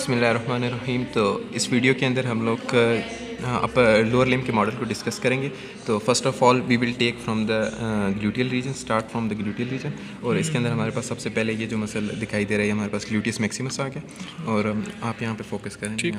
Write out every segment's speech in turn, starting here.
बिस्मिल्लाहिर्रहमानिर्रहीम। तो इस वीडियो के अंदर हम लोग अपर लोअर लिम्ब के मॉडल को डिस्कस करेंगे। तो first of all we will take from the gluteal region, start from the gluteal region. और इसके अंदर हमारे पास सबसे पहले ये जो मसल दिखाई दे रहा है हमारे पास ग्लूटियस मैक्सिमस आ गया। और आप यहाँ पे फोकस करेंगे,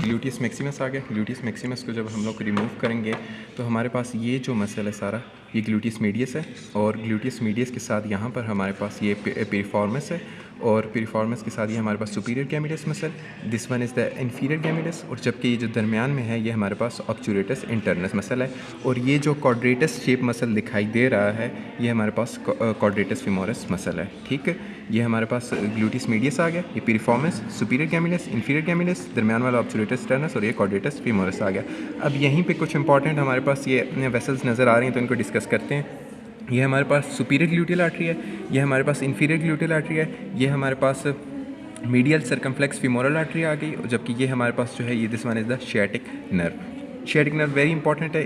ग्लूटियस मैक्सिमस आ गया। ग्लूटियस मैक्सिमस को जब हम लोग रिमूव करेंगे तो हमारे पास ये जो मसल है सारा ये ग्लूटियस मीडियस है। और ग्लूटियस मीडियस के साथ यहाँ पर हमारे पास ये पिरिफॉर्मस है। और पिरिफॉर्मस के साथ ये हमारे पास superior gemellus muscle, this one is the inferior gemellus. और जबकि ये जो दरमियान में है ये हमारे पास ऑब्चुरेटस इंटरनस मसल है। और ये जो क्वाड्रेटस शेप मसल दिखाई दे रहा है ये हमारे पास क्वाड्रेटस फीमोरस मसल है। ठीक है, ये हमारे पास ग्लूटियस मीडियस आ गया, ये पिरिफॉर्मस, सुपीरियर गैमिडस, इन्फीरियर गैमिडस, दरमियान वाला ऑब्चुरेटस इंटरनस, और ये क्वाड्रेटस फीमोरस आ गया। अब यहीं पे कुछ इंपॉर्टेंट हमारे पास ये वेसल्स नज़र आ रही हैं तो इनको डिस्कस करते हैं। ये हमारे पास सुपीरियर ग्लूटियल आर्टरी है, ये हमारे पास इन्फीरियर ग्लूटियल आर्टरी है, ये हमारे पास मीडियल सर्कमफ्लेक्स फीमोरल आर्टरी आ गई। जबकि ये हमारे पास जो है ये this one is the sciatic nerve. Sciatic nerve very important है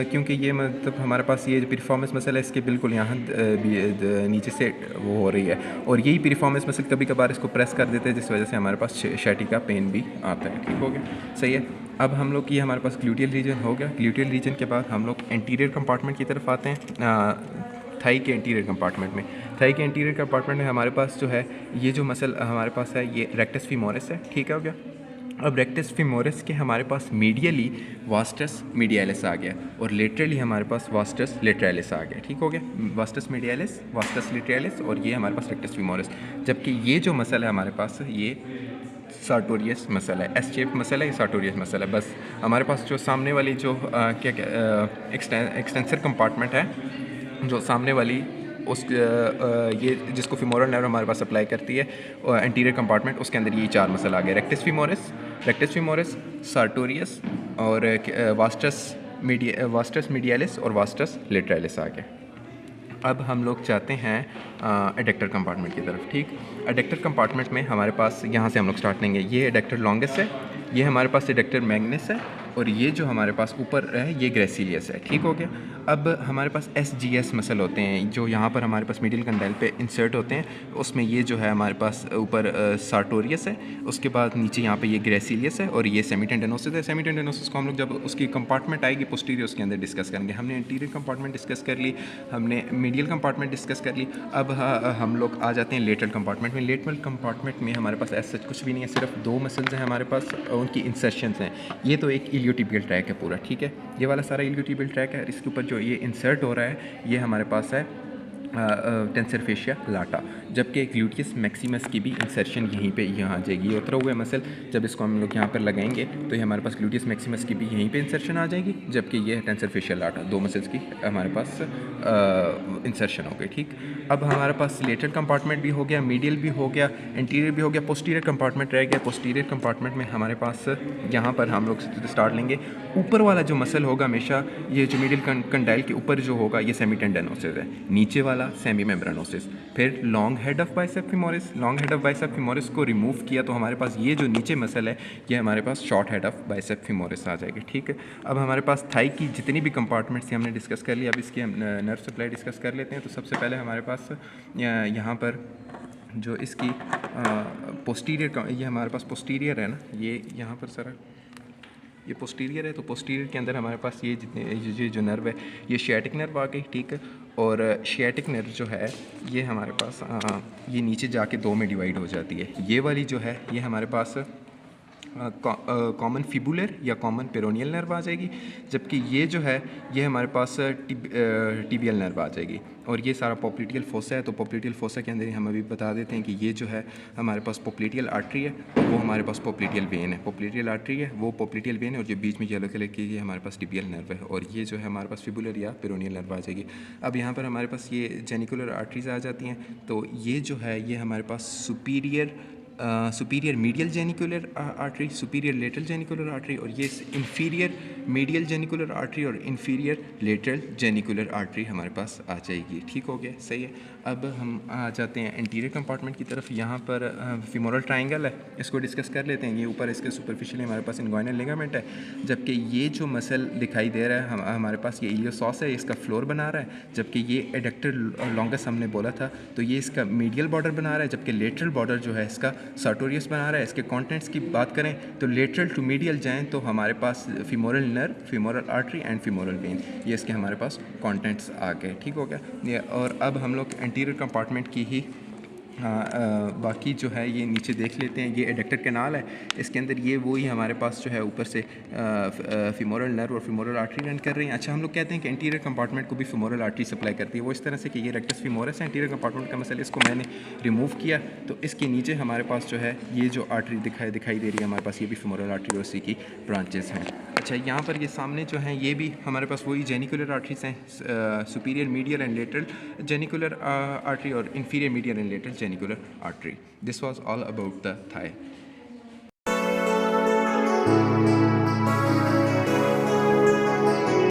क्योंकि ये मतलब हमारे पास ये जो पिरिफॉर्मस मसल है इसके बिल्कुल यहाँ नीचे से वो हो रही है। और यही पिरिफॉर्मस मसल कभी कभार इसको प्रेस कर देते हैं जिस वजह से हमारे पास शियाटिक का पेन भी आता है। ठीक हो गया, सही है। अब हम लोग ये हमारे पास ग्लूटियल रीजन हो गया। ग्लूटियल रीजन के बाद हम लोग एंटीरियर कंपार्टमेंट की तरफ आते हैं। थाई के एंटीरियर कंपार्टमेंट में, थाई के एंटीरियर कंपार्टमेंट में हमारे पास जो है ये जो मसल हमारे पास है ये रेक्टस फीमोरिस है। ठीक है हो गया। अब रेक्टस फीमोरिस के हमारे पास मीडियली वास्टस मीडियालिस आ गया और लेटरली हमारे पास वास्टस लेटरालिस आ गया। ठीक हो गया, वास्टस मीडियालिस, वास्टस लेटरालिस, और ये हमारे पास रेक्टस फीमोरिस। जबकि ये जो मसल है हमारे पास ये सार्टोरियस मसल है, एस शेप मसल है, ये सार्टोरियस मसल है। बस हमारे पास जो सामने वाली जो एक्सटेंसर कंपार्टमेंट है, जो सामने वाली उस ये जिसको फीमोरल नर्व हमारे पास सप्लाई करती है एंटीरियर कंपार्टमेंट, उसके अंदर ये चार मसल आ गए, रेक्टस फीमोरिस, सार्टोरियस और वास्टस मीडियालिस और वास्टस लेटरालिस आ गए। अब हम लोग जाते हैं एडेक्टर कंपार्टमेंट की तरफ। ठीक, एडेक्टर कंपार्टमेंट में हमारे पास यहाँ से हम लोग स्टार्ट लेंगे। ये एडेक्टर लॉन्गेस्ट है, ये हमारे पास एडेक्टर मैग्नस है, और ये जो हमारे पास ऊपर है ये ग्रेसिलियस है। ठीक हो गया। अब हमारे पास SGS मसल होते हैं जो यहाँ पर हमारे पास मिडिल कंडाइल पे इंसर्ट होते हैं। उसमें ये जो है हमारे पास ऊपर सार्टोरियस है, उसके बाद नीचे यहाँ पे ये ग्रेसिलियस है, और ये सेमीटेंडनोसिस है। सेमीटेंडनोसिस को हम लोग जब उसकी कंपार्टमेंट आएगी पोस्टीरियर उसके अंदर डिस्कस करेंगे। हमने इंटीरियर कंपार्टमेंट डिस्कस कर ली, हमने मीडियल कंपार्टमेंट डिस्कस कर ली। अब हम लोग आ जाते हैं लेटरल कंपार्टमेंट में। लेटरल कंपार्टमेंट में हमारे पास ऐसा कुछ भी नहीं है, सिर्फ दो मसल्स हैं हमारे पास, उनकी इंसर्शंस हैं। ये तो एक इलियोटिबियल ट्रैक है पूरा। ठीक है, ये वाला सारा इलियोटिबियल ट्रैक है, इसके ऊपर जो ये इंसर्ट हो रहा है ये हमारे पास है टेंसर फेशिया लाटा। जबकि ग्लूटियस मैक्सिमस की भी इंसर्शन यहीं पे यहाँ आ जाएगी। ये उतरा हुआ मसल जब इसको हम लोग यहाँ पर लगाएंगे तो ये हमारे पास ग्लूटियस मैक्सिमस की भी यहीं पे इंसर्शन आ जाएगी, जबकि ये है टेंसर फेशिया लाटा, दो मसल्स की हमारे पास इंसर्शन हो गई। ठीक, अब हमारे पास लेटरल कंपार्टमेंट भी हो गया, मीडियल भी हो गया, एंटीरियर भी हो गया, पोस्टीरियर कंपार्टमेंट रह गया। पोस्टीरियर कंपार्टमेंट में हमारे पास यहाँ पर हम लोग स्टार्ट लेंगे। ऊपर वाला जो मसल होगा हमेशा ये जो मिडिल कंडाइल के ऊपर जो होगा ये सेमीटेंडनोसिस है, नीचे वाला सेमी मेम्ब्रानोसिस। फिर long head of bicep femoris, long head of bicep femoris को रिमूव किया तो हमारे पास ये जो नीचे मसल है ये हमारे पास short head of bicep femoris आ जाएगी। ठीक है, अब हमारे पास थाई की जितनी भी कंपार्टमेंट्स थी हमने डिस्कस कर लिया। अब इसकी हम नर्व सप्लाई डिस्कस कर लेते हैं। तो सबसे पहले हमारे पास यहाँ पर जो इसकी पोस्टीरियर, ये हमारे पास पोस्टीरियर है ना, ये यहाँ पर सारा ये पोस्टीरियर है। तो पोस्टीरियर के अंदर हमारे पास ये जितने जो नर्व है ये शियाटिक नर्व आ गई। ठीक है, और शियाटिक नर्व जो है ये हमारे पास ये नीचे जाके दो में डिवाइड हो जाती है। ये वाली जो है ये हमारे पास कॉमन फिबुलर या कॉमन पेरोनियल नर्व आ जाएगी, जबकि ये जो है ये हमारे पास टिबियल नर्व आ जाएगी। और ये सारा पोप्लिटियल फोसा है। तो पोप्लिटियल फोसा के अंदर हम अभी बता देते हैं कि ये जो है हमारे पास पोप्लिटियल आर्टरी है, वो हमारे पास पोप्लिटियल वेन है। पोप्लिटियल आर्टरी है वो पोप्लिटियल वेन है, और जो बीच में येलो कलर की ये हमारे पास टिबियल नर्व है, और ये जो है हमारे पास फिबुलर या पेरोनियल नर्व आ जाएगी। अब यहाँ पर हमारे पास ये जेनिकुलर आर्टरीज आ जाती हैं। तो ये जो है ये हमारे पास superior medial genicular artery, superior lateral genicular artery, और ये इन्फीरियर मीडियल जेनिकुलर आर्टरी और इन्फीरियर लेटरल जेनिकुलर आर्टरी हमारे पास आ जाएगी। ठीक हो गया, सही है। अब हम आ जाते हैं एंटीरियर कंपार्टमेंट की तरफ। यहाँ पर फीमोरल ट्रायंगल है, इसको डिस्कस कर लेते हैं। ये ऊपर इसके सुपरफिशियली हमारे पास इनगुइनल लिगामेंट है, जबकि ये जो मसल दिखाई दे रहा है हमारे पास ये इलियोसॉस है, इसका फ्लोर बना रहा है। जबकि ये एडेक्टर लॉन्गेस्ट हमने बोला था तो ये इसका मीडियल बॉर्डर बना रहा है, जबकि लेटरल बॉर्डर जो है इसका सार्टोरियस बना रहा है। इसके कंटेंट्स की बात करें तो लेटरल टू मीडियल जाएँ तो हमारे पास femoral nerve, femoral artery and femoral vein, ये इसके हमारे पास कंटेंट्स आ गए। ठीक हो गया ये। और अब हम लोग एंटीरियर कंपार्टमेंट की ही बाकी जो है ये नीचे देख लेते हैं। ये एडेक्टर कैनाल है, इसके अंदर ये वही हमारे पास जो है ऊपर से फीमोरल नर्व और फीमोरल आर्टरी रन कर रही हैं। अच्छा, हम लोग कहते हैं कि एंटीरियर कंपार्टमेंट को भी फीमोरल आर्टरी सप्लाई करती है। वो इस तरह से कि ये रेक्टस फीमोरस है एंटीरियर कंपार्टमेंट का मसला, इसको मैंने रिमूव किया तो इसके नीचे हमारे पास जो है ये जो आर्टरी दिखाई दे रही है हमारे पास, ये भी फीमोरल आर्टरी और उसी की ब्रांचेस हैं। अच्छा, यहाँ पर ये सामने जो हैं ये भी हमारे पास वही जेनिकुलर आर्टरीज हैं, superior medial and lateral genicular artery और inferior medial and lateral genicular artery. This was all about the thigh.